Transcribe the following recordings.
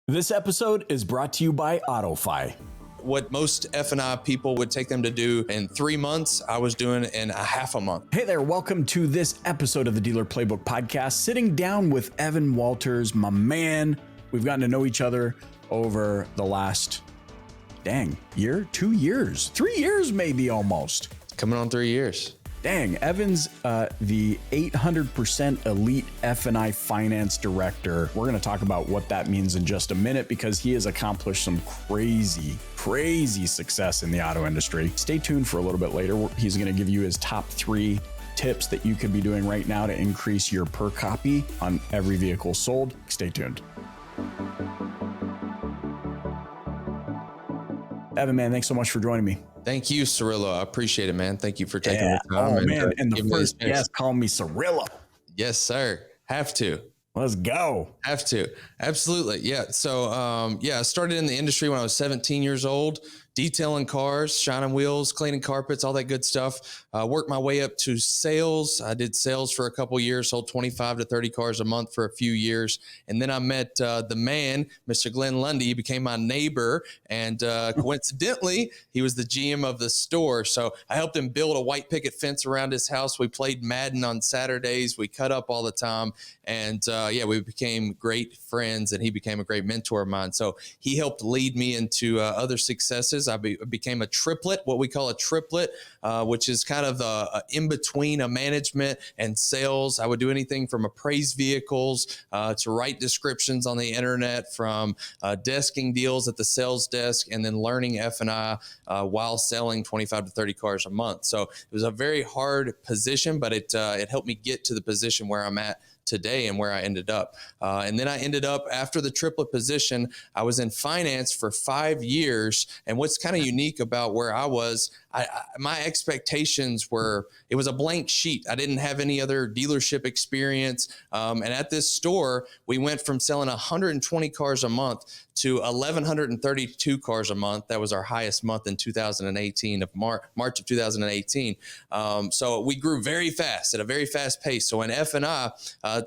This episode is brought to you by AutoFi. What most F&I people would take them to do in 3 months, I was doing in a half a month. Hey there, welcome to this episode of the Dealer Playbook Podcast. Sitting down with Evan Walters, my man. We've gotten to know each other over the last, year, 2 years, 3 years maybe almost. Coming on 3 years. Dang, Evan's the 800% Elite F&I Finance Director. We're going to talk about what that means in just a minute because he has accomplished some crazy success in the auto industry. Stay tuned for a little bit later. He's going to give you his top 3 tips that you could be doing right now to increase your per copy on every vehicle sold. Stay tuned. Evan, man, thanks so much for joining me. Thank you, Cirillo. I appreciate it, man. Thank you for taking the time. Oh, man. And the first guest called me Cirillo. Yes, sir. Have to. Let's go. Have to. Absolutely. Yeah. So, I started in the industry when I was 17 years old, detailing cars, shining wheels, cleaning carpets, all that good stuff. Worked my way up to sales. I did sales for a couple of years, sold 25 to 30 cars a month for a few years. And then I met the man, Mr. Glenn Lundy. He became my neighbor. And coincidentally, he was the GM of the store. So I helped him build a white picket fence around his house. We played Madden on Saturdays. We cut up all the time. And we became great friends, and he became a great mentor of mine. So he helped lead me into other successes. I became a triplet, what we call a triplet, which is kind of in between a management and sales. I would do anything from appraised vehicles to write descriptions on the internet, from desking deals at the sales desk, and then learning F&I while selling 25 to 30 cars a month. So it was a very hard position, but it helped me get to the position where I'm at today and where I ended up. And then I ended up, after the triplet position, I was in finance for 5 years. And what's kind of unique about where I was, my expectations were, it was a blank sheet. I didn't have any other dealership experience. And at this store, we went from selling 120 cars a month to 1,132 cars a month. That was our highest month in 2018, of March of 2018. So we grew very fast, at a very fast pace. So in F&I,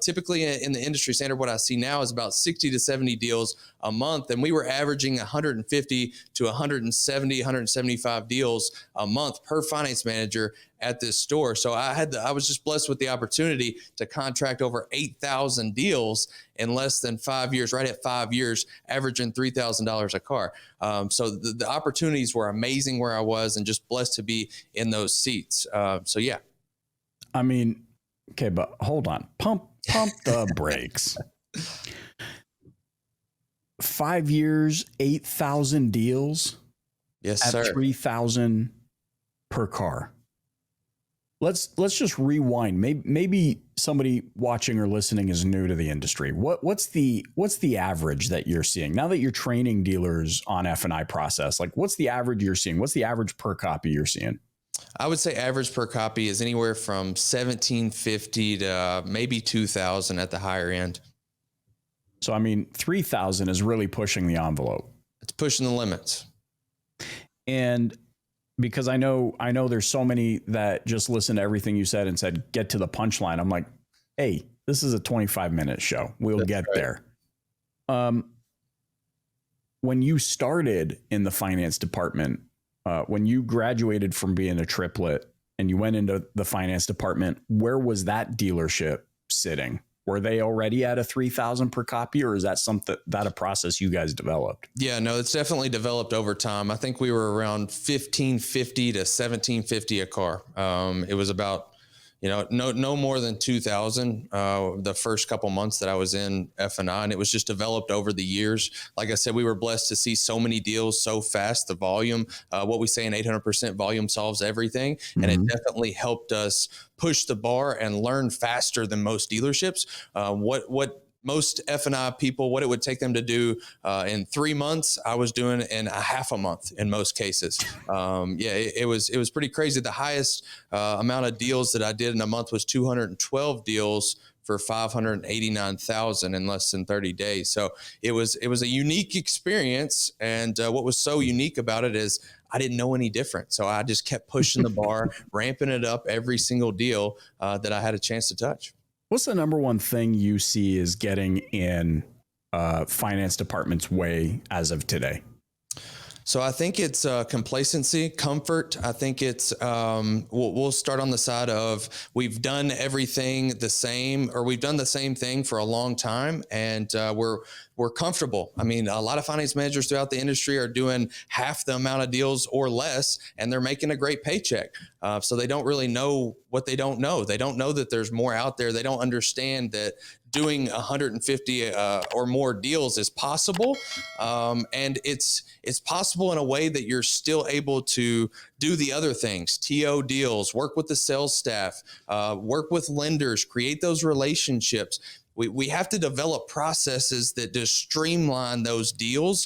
typically in the industry standard, what I see now is about 60 to 70 deals a month. And we were averaging 150 to 170, 175 deals a month per finance manager at this store. So I was just blessed with the opportunity to contract over 8,000 deals in less than 5 years, right at 5 years, averaging $3,000 a car. So the opportunities were amazing where I was, and just blessed to be in those seats. I mean, okay, but hold on. Pump the brakes. 5 years, 8,000 deals. Yes, at sir. 3,000 per car. Let's just rewind. Maybe somebody watching or listening is new to the industry. What's the average that you're seeing now that you're training dealers on F&I process? Like, what's the average you're seeing? What's the average per copy you're seeing? I would say average per copy is anywhere from $1,750 to maybe $2,000 at the higher end. So, I mean, 3,000 is really pushing the envelope. It's pushing the limits. And because I know there's so many that just listened to everything you said and said, get to the punchline. I'm like, hey, this is a 25-minute show. We'll get there. When you started in the finance department, when you graduated from being a triplet and you went into the finance department, where was that dealership sitting? Were they already at a 3,000 per copy, or is that a process you guys developed? Yeah, no, it's definitely developed over time. I think we were around 1,550 to 1,750 a car. It was about, no more than 2,000 the first couple months that I was in F&I, and it was just developed over the years. Like I said, we were blessed to see so many deals so fast. The volume, what we say in 800% volume solves everything, and it definitely helped us push the bar and learn faster than most dealerships. What most F&I people, what it would take them to do in 3 months, I was doing in a half a month in most cases. It was pretty crazy. The highest amount of deals that I did in a month was 212 deals for $589,000 in less than 30 days. So it was a unique experience. And what was so unique about it is I didn't know any different. So I just kept pushing the bar, ramping it up every single deal that I had a chance to touch. What's the number one thing you see is getting in finance department's way as of today? So I think it's complacency, comfort. I think it's we'll start on the side of we've done everything the same, or we've done the same thing for a long time, and we're comfortable. I mean, a lot of finance managers throughout the industry are doing half the amount of deals or less, and they're making a great paycheck. So they don't really know what they don't know. They don't know that there's more out there. They don't understand that doing 150 or more deals is possible. And it's possible in a way that you're still able to do the other things, TO deals, work with the sales staff, work with lenders, create those relationships. We have to develop processes that just streamline those deal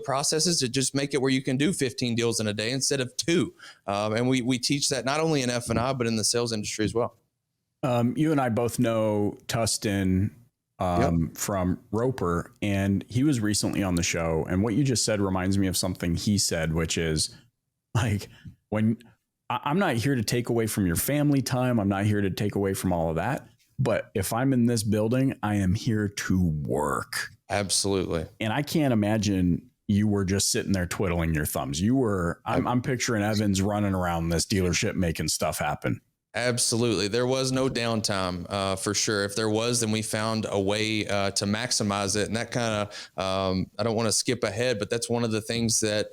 processes to just make it where you can do 15 deals in a day instead of 2. And we teach that not only in F&I, but in the sales industry as well. You and I both know Tustin from Roper, and he was recently on the show. And what you just said reminds me of something he said, which is like, when I'm not here to take away from your family time, I'm not here to take away from all of that. But if I'm in this building, I am here to work. Absolutely. And I can't imagine you were just sitting there twiddling your thumbs. You were, I'm picturing Evans running around this dealership making stuff happen. Absolutely. There was no downtime for sure. If there was, then we found a way to maximize it. And that kind of, I don't want to skip ahead, but that's one of the things that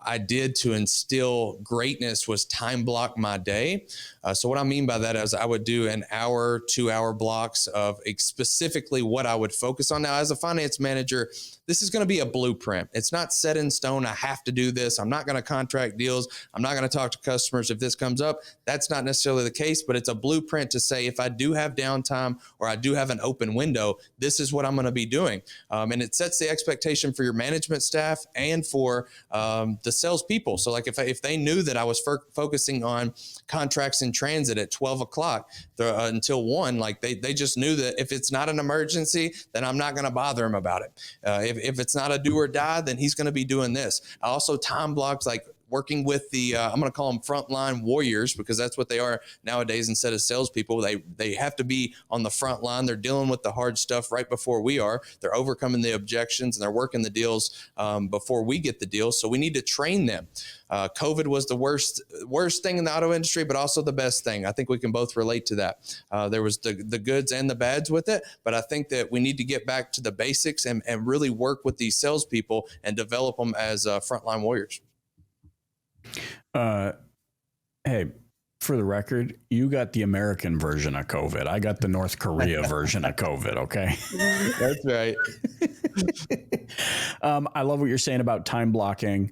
I did to instill greatness was time block my day. So what I mean by that is I would do an hour, 2-hour blocks of specifically what I would focus on. Now, as a finance manager, this is going to be a blueprint. It's not set in stone. I have to do this. I'm not going to contract deals. I'm not going to talk to customers if this comes up. That's not necessarily the case, but it's a blueprint to say if I do have downtime or I do have an open window, this is what I'm going to be doing. And it sets the expectation for your management staff and for the salespeople. So like if they knew that I was focusing on contracts in transit at 12 o'clock until 1, like they just knew that if it's not an emergency, then I'm not going to bother him about it. If it's not a do or die, then he's going to be doing this. I also time blocks, like working with the, I'm going to call them frontline warriors, because that's what they are nowadays. Instead of salespeople, they have to be on the front line. They're dealing with the hard stuff right before we are. They're overcoming the objections and they're working the deals before we get the deals. So we need to train them. COVID was the worst thing in the auto industry, but also the best thing. I think we can both relate to that. There was the goods and the bads with it, but I think that we need to get back to the basics and really work with these salespeople and develop them as frontline warriors. Hey, for the record, you got the American version of COVID. I got the North Korea version of COVID. Okay. That's right. I love what you're saying about time blocking,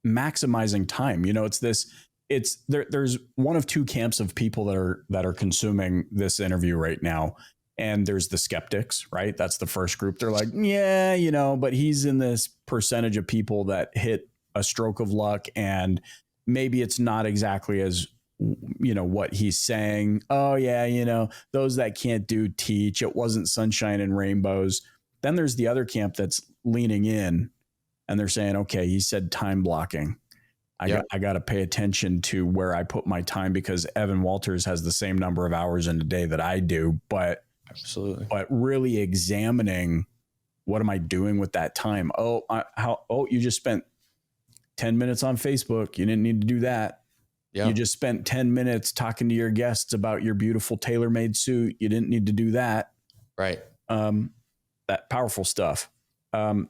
maximizing time. You know, there's one of two camps of people that are consuming this interview right now. And there's the skeptics, right? That's the first group. They're like, yeah, you know, but he's in this percentage of people that hit a stroke of luck, and maybe it's not exactly as, you know, what he's saying. Oh yeah, you know, those that can't do teach. It wasn't sunshine and rainbows. Then there's the other camp that's leaning in, and they're saying, okay, he said time blocking. I got to pay attention to where I put my time, because Evan Walters has the same number of hours in a day that I do, but absolutely. But really examining, what am I doing with that time? You just spent 10 minutes on Facebook. You didn't need to do that. Yeah. You just spent 10 minutes talking to your guests about your beautiful tailor-made suit. You didn't need to do that. Right. That powerful stuff. From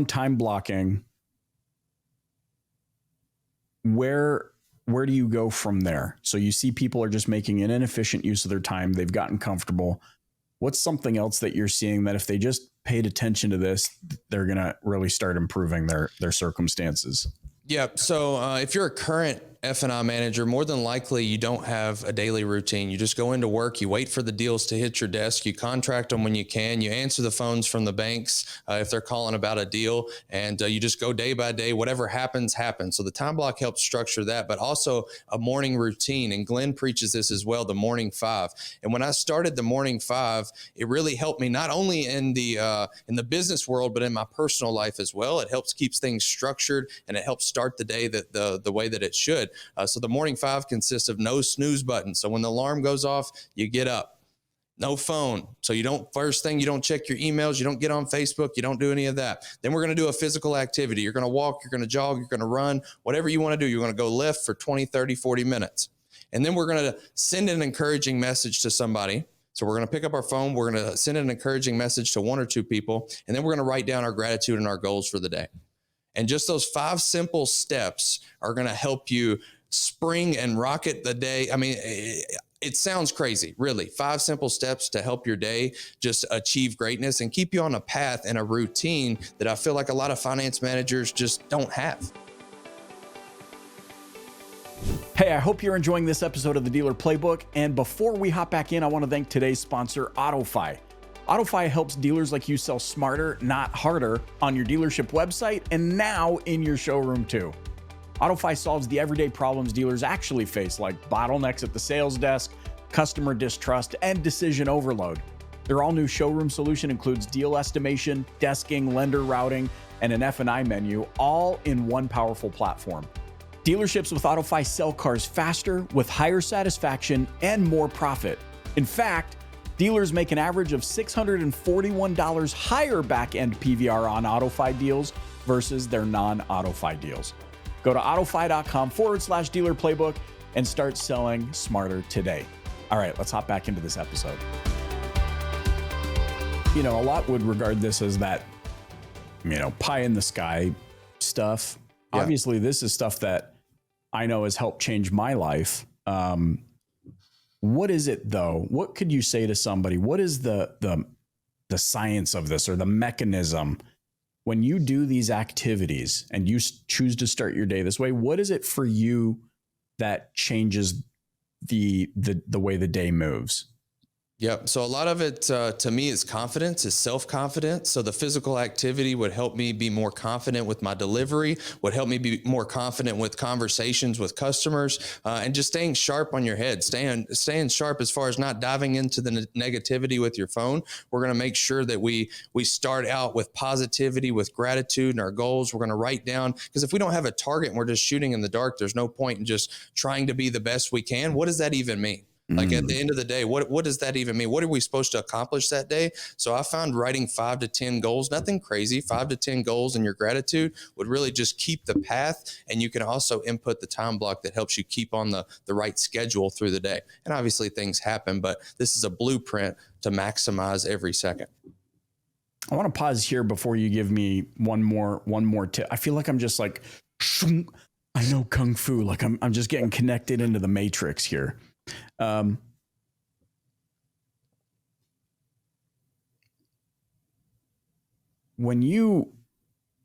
time blocking, where do you go from there? So you see people are just making an inefficient use of their time. They've gotten comfortable. What's something else that you're seeing that if they just paid attention to this, they're going to really start improving their circumstances? Yeah. So if you're a current F&I manager, more than likely you don't have a daily routine. You just go into work, you wait for the deals to hit your desk, you contract them when you can, you answer the phones from the banks if they're calling about a deal, and you just go day by day. Whatever happens, happens. So the time block helps structure that, but also a morning routine. And Glenn preaches this as well, the morning 5. And when I started the morning 5, it really helped me not only in the business world, but in my personal life as well. It helps keeps things structured, and it helps start the day the way that it should. So the morning 5 consists of no snooze button. So when the alarm goes off, you get up. No phone. So you don't check your emails. You don't get on Facebook. You don't do any of that. Then we're going to do a physical activity. You're going to walk, you're going to jog, you're going to run, whatever you want to do. You're going to go lift for 20, 30, 40 minutes. And then we're going to send an encouraging message to somebody. So we're going to pick up our phone. We're going to send an encouraging message to one or two people. And then we're going to write down our gratitude and our goals for the day. And just those 5 simple steps are going to help you spring and rocket the day. I mean, it sounds crazy, really. 5 simple steps to help your day just achieve greatness and keep you on a path and a routine that I feel like a lot of finance managers just don't have. Hey, I hope you're enjoying this episode of the Dealer Playbook. And before we hop back in, I want to thank today's sponsor, AutoFi. AutoFi helps dealers like you sell smarter, not harder, on your dealership website and now in your showroom too. AutoFi solves the everyday problems dealers actually face, like bottlenecks at the sales desk, customer distrust, and decision overload. Their all-new showroom solution includes deal estimation, desking, lender routing, and an F&I menu, all in one powerful platform. Dealerships with AutoFi sell cars faster, with higher satisfaction, and more profit. In fact, dealers make an average of $641 higher back-end PVR on AutoFi deals versus their non-AutoFi deals. Go to autofi.com/dealer playbook and start selling smarter today. All right, let's hop back into this episode. A lot would regard this as that, pie in the sky stuff. Yeah. Obviously, this is stuff that I know has helped change my life. What is it though? What could you say to somebody? What is the science of this or the mechanism? When you do these activities and you choose to start your day this way, what is it for you that changes the way the day moves? Yep. So a lot of it to me is confidence, is self-confidence. So the physical activity would help me be more confident with my delivery, would help me be more confident with conversations with customers, and just staying sharp on your head, staying sharp as far as not diving into the negativity with your phone. We're going to make sure that we start out with positivity, with gratitude and our goals. We're going to write down, because if we don't have a target and we're just shooting in the dark, there's no point in just trying to be the best we can. What does that even mean? Like at the end of the day, what does that even mean? What are we supposed to accomplish that day? So I found writing 5 to 10 goals, nothing crazy, 5 to 10 goals in your gratitude would really just keep the path. And you can also input the time block that helps you keep on the right schedule through the day. And obviously things happen, but this is a blueprint to maximize every second. I want to pause here before you give me one more tip. I feel like I'm just like, I know Kung Fu, like I'm just getting connected into the Matrix here. When you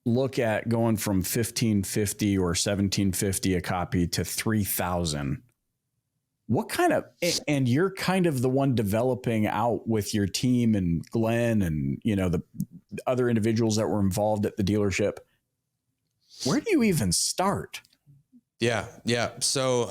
look at going from $1,550 or $1,750 a copy to $3,000, what kind of, and you're kind of the one developing out with your team and Glenn and, the other individuals that were involved at the dealership, where do you even start? Yeah. So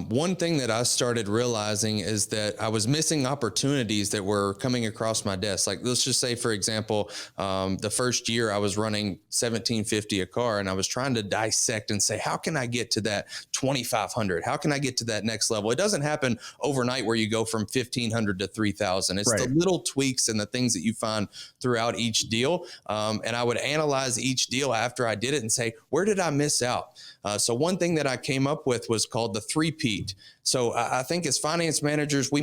one thing that I started realizing is that I was missing opportunities that were coming across my desk. Like, let's just say, for example, the first year I was running $1,750 a car, and I was trying to dissect and say, how can I get to that $2,500? How can I get to that next level? It doesn't happen overnight where you go from $1,500 to $3,000. It's right. The little tweaks and the things that you find throughout each deal. And I would analyze each deal after I did it and say, where did I miss out? So one thing that I came up with was called the Three-Peat. So I think as finance managers, we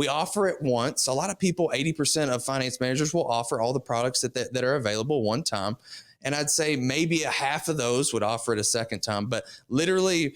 offer it once. A lot of people, 80% of finance managers will offer all the products that are available one time. And I'd say maybe a half of those would offer it a second time, but literally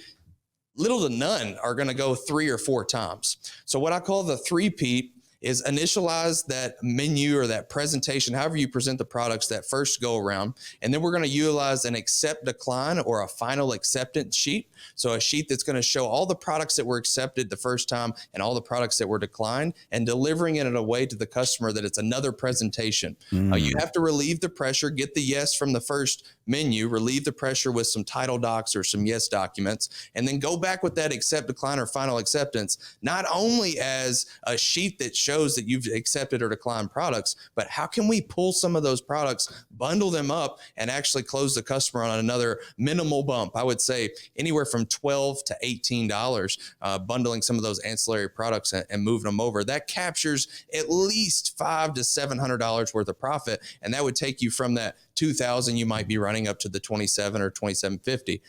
little to none are going to go 3 or 4 times. So what I call the Three-Peat is initialize that menu or that presentation, however you present the products, that first go around. And then we're going to utilize an accept decline or a final acceptance sheet. So a sheet that's going to show all the products that were accepted the first time and all the products that were declined, and delivering it in a way to the customer that it's another presentation. You have to relieve the pressure, get the yes from the first menu, relieve the pressure with some title docs or some yes documents, and then go back with that accept decline or final acceptance, not only as a sheet that shows shows that you've accepted or declined products, but how can we pull some of those products, bundle them up, and actually close the customer on another minimal bump? I would say anywhere from $12 to $18, bundling some of those ancillary products and moving them over. That captures at least $500 to $700 worth of profit, and that would take you from that $2,000 you might be running up to the $2,700 or $2,750.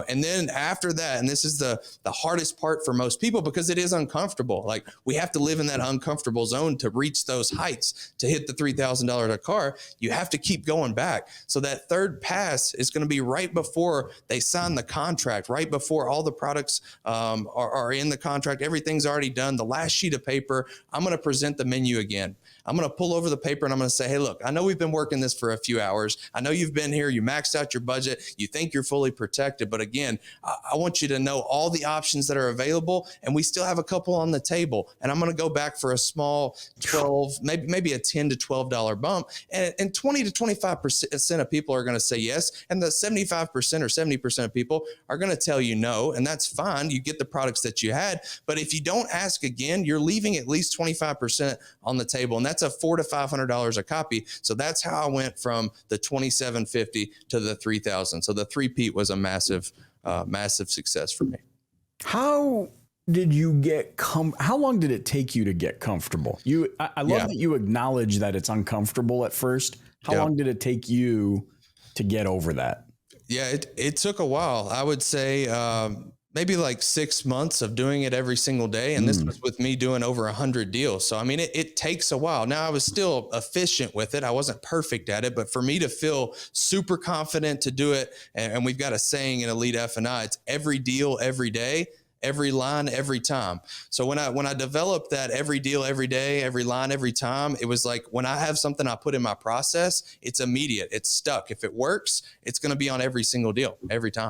And then after that, and this is the hardest part for most people because it is uncomfortable. Like, we have to live in that uncomfortable zone to reach those heights, to hit the $3,000 a car. You have to keep going back. So that third pass is going to be right before they sign the contract, right before all the products are in the contract. Everything's already done. The last sheet of paper, I'm going to present the menu again. I'm going to pull over the paper and I'm going to say, hey, look, I know we've been working this for a few hours. I know you've been here. You maxed out your budget. You think you're fully protected. But again, I want you to know all the options that are available. And we still have a couple on the table. And I'm going to go back for a small 12, maybe a $10 to $12 bump. And 20 to 25% of people are going to say yes. And the 75% or 70% of people are going to tell you no. And that's fine. You get the products that you had. But if you don't ask again, you're leaving at least 25% on the table. And that's a $400 to $500 a copy. So that's how I went from the $2,750 to the $3,000. So the Three-Peat was a massive success for me. How did you get how long did it take you to get comfortable? I love that you acknowledge that it's uncomfortable at first. How long did it take you to get over that? Yeah, it took a while. I would say maybe like 6 months of doing it every single day. And this was with me doing over 100 deals. So, I mean, it takes a while. Now, I was still efficient with it. I wasn't perfect at it, but for me to feel super confident to do it, and we've got a saying in Elite F&I, it's every deal, every day, every line, every time. So when I developed that every deal, every day, every line, every time, it was like when I have something I put in my process, it's immediate. It's stuck. If it works, it's going to be on every single deal, every time.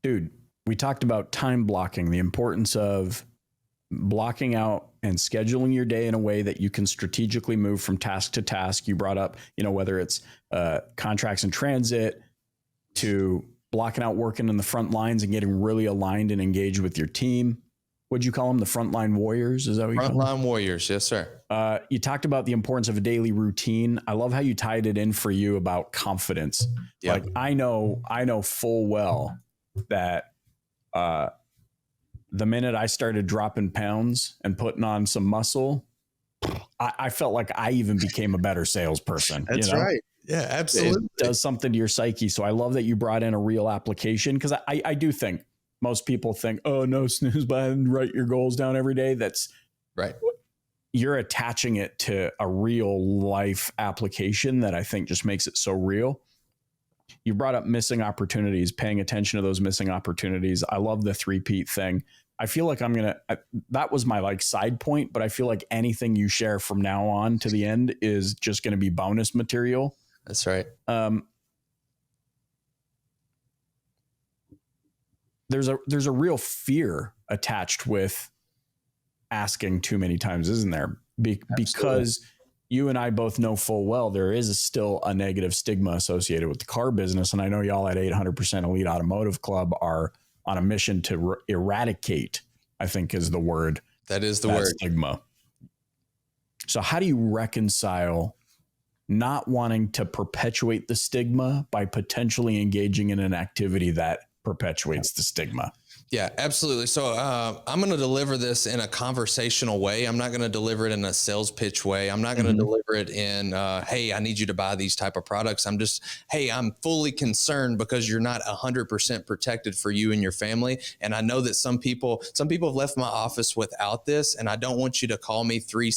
Dude, we talked about time blocking, the importance of blocking out and scheduling your day in a way that you can strategically move from task to task. You brought up, whether it's contracts in transit to blocking out working in the front lines and getting really aligned and engaged with your team. What'd you call them? The frontline warriors? Is that what you call them? Frontline warriors. Yes, sir. You talked about the importance of a daily routine. I love how you tied it in for you about confidence. Yep. Like I know full well that the minute I started dropping pounds and putting on some muscle, I felt like I even became a better salesperson. That's right. Yeah, absolutely. It does something to your psyche. So I love that you brought in a real application, because I do think most people think, oh, no snooze button, write your goals down every day. That's right. You're attaching it to a real life application that I think just makes it so real. You brought up missing opportunities, paying attention to those missing opportunities. I love the Three-Peat thing. I feel like that was my side point, but I feel like anything you share from now on to the end is just going to be bonus material. That's right. There's a real fear attached with asking too many times, isn't there? Because you and I both know full well there is still a negative stigma associated with the car business. And I know y'all at 800% Elite Automotive Club are on a mission to eradicate, I think is the word. That is the word. Stigma. So how do you reconcile not wanting to perpetuate the stigma by potentially engaging in an activity that perpetuates the stigma? Yeah, absolutely. So I'm going to deliver this in a conversational way. I'm not going to deliver it in a sales pitch way. I'm not going to deliver it in, hey, I need you to buy these type of products. I'm just, hey, I'm fully concerned because you're not 100% protected for you and your family. And I know that some people have left my office without this. And I don't want you to call me 3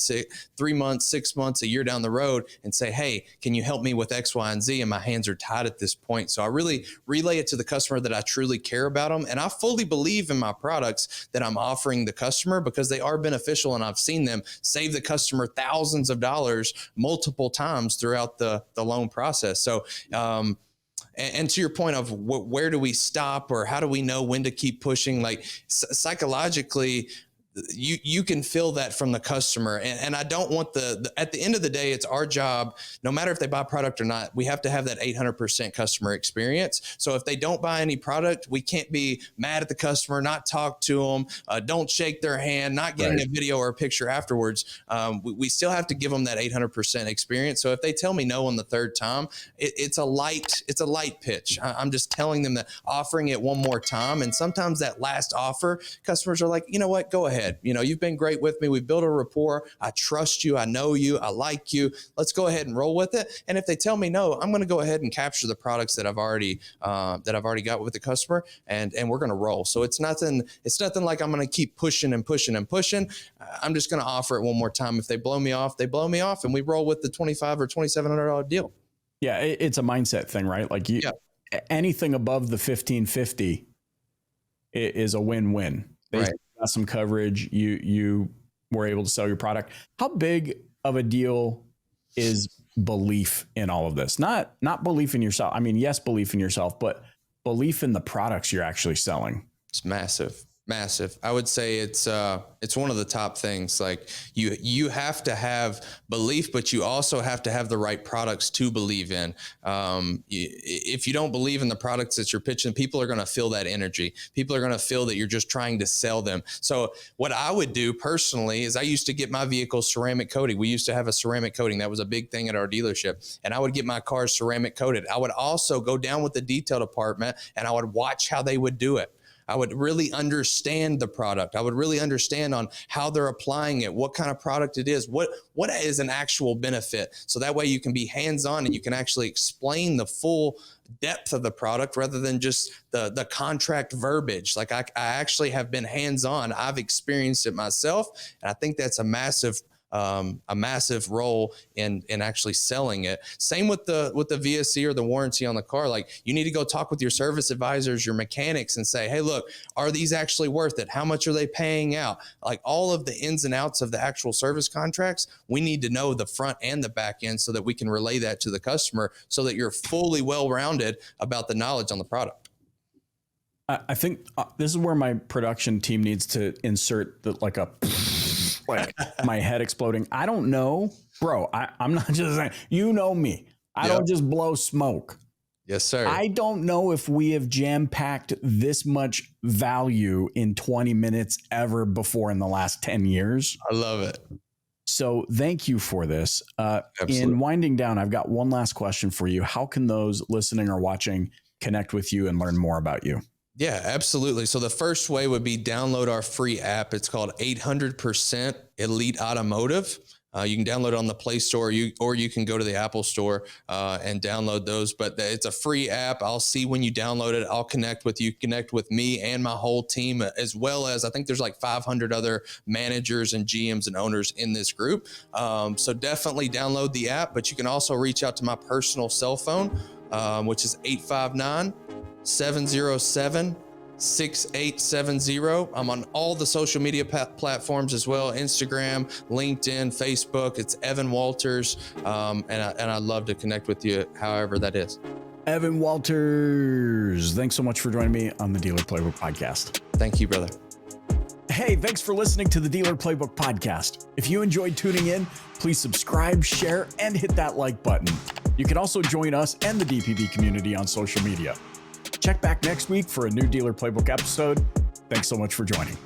months, 6 months, a year down the road and say, hey, can you help me with X, Y, and Z? And my hands are tied at this point. So I really relay it to the customer that I truly care about them. And I fully believe in my products that I'm offering the customer because they are beneficial, and I've seen them save the customer thousands of dollars multiple times throughout the loan process. So, and to your point of where do we stop, or how do we know when to keep pushing? Like psychologically, you can feel that from the customer. And I don't want at the end of the day, it's our job, no matter if they buy product or not, we have to have that 800% customer experience. So if they don't buy any product, we can't be mad at the customer, not talk to them, don't shake their hand, not getting a video or a picture afterwards. We still have to give them that 800% experience. So if they tell me no on the third time, it's a light pitch. I'm just telling them that, offering it one more time. And sometimes that last offer, customers are like, you know what, go ahead. You've been great with me. We've built a rapport. I trust you. I know you. I like you. Let's go ahead and roll with it. And if they tell me no, I'm going to go ahead and capture the products that I've already got with the customer, and we're going to roll. So it's nothing like I'm going to keep pushing and pushing and pushing. I'm just going to offer it one more time. If they blow me off, they blow me off, and we roll with the $2,500 or $2,700 deal. Yeah, it's a mindset thing, right? Like anything above the 1550 is a win-win. They got some coverage. You were able to sell your product. How big of a deal is belief in all of this? Not belief in yourself. I mean, yes, belief in yourself, but belief in the products you're actually selling. It's massive. I would say it's one of the top things. Like you have to have belief, but you also have to have the right products to believe in. If you don't believe in the products that you're pitching, people are going to feel that energy. People are going to feel that you're just trying to sell them. So what I would do personally is I used to get my vehicles ceramic coating. We used to have a ceramic coating. That was a big thing at our dealership. And I would get my cars ceramic coated. I would also go down with the detail department and I would watch how they would do it. I would really understand the product. I would really understand on how they're applying it, what kind of product it is, what is an actual benefit. So that way you can be hands-on and you can actually explain the full depth of the product rather than just the contract verbiage. Like I actually have been hands-on. I've experienced it myself. And I think that's a massive role in actually selling it. Same with the VSC or the warranty on the car. Like you need to go talk with your service advisors, your mechanics, and say, hey, look, are these actually worth it? How much are they paying out? Like all of the ins and outs of the actual service contracts, we need to know the front and the back end so that we can relay that to the customer so that you're fully well-rounded about the knowledge on the product. I think this is where my production team needs to insert like my head exploding. I don't know, bro. I'm not just saying, you know me. I don't just blow smoke. Yes, sir. I don't know if we have jam-packed this much value in 20 minutes ever before in the last 10 years. I love it. So thank you for this. In winding down, I've got one last question for you. How can those listening or watching connect with you and learn more about you? Yeah, absolutely. So the first way would be download our free app. It's called 800% Elite Automotive. You can download it on the Play Store, or you can go to the Apple Store and download those. But it's a free app. I'll see when you download it. I'll connect with you, connect with me and my whole team, as well as I think there's like 500 other managers and GMs and owners in this group. So definitely download the app. But you can also reach out to my personal cell phone, which is 859-707-6870. I'm on all the social media platforms as well. Instagram, LinkedIn, Facebook. It's Evan Walters. And I'd love to connect with you however that is. Evan Walters, thanks so much for joining me on the Dealer Playbook Podcast. Thank you, brother. Hey, thanks for listening to the Dealer Playbook Podcast. If you enjoyed tuning in, please subscribe, share, and hit that like button. You can also join us and the DPB community on social media. Check back next week for a new Dealer Playbook episode. Thanks so much for joining.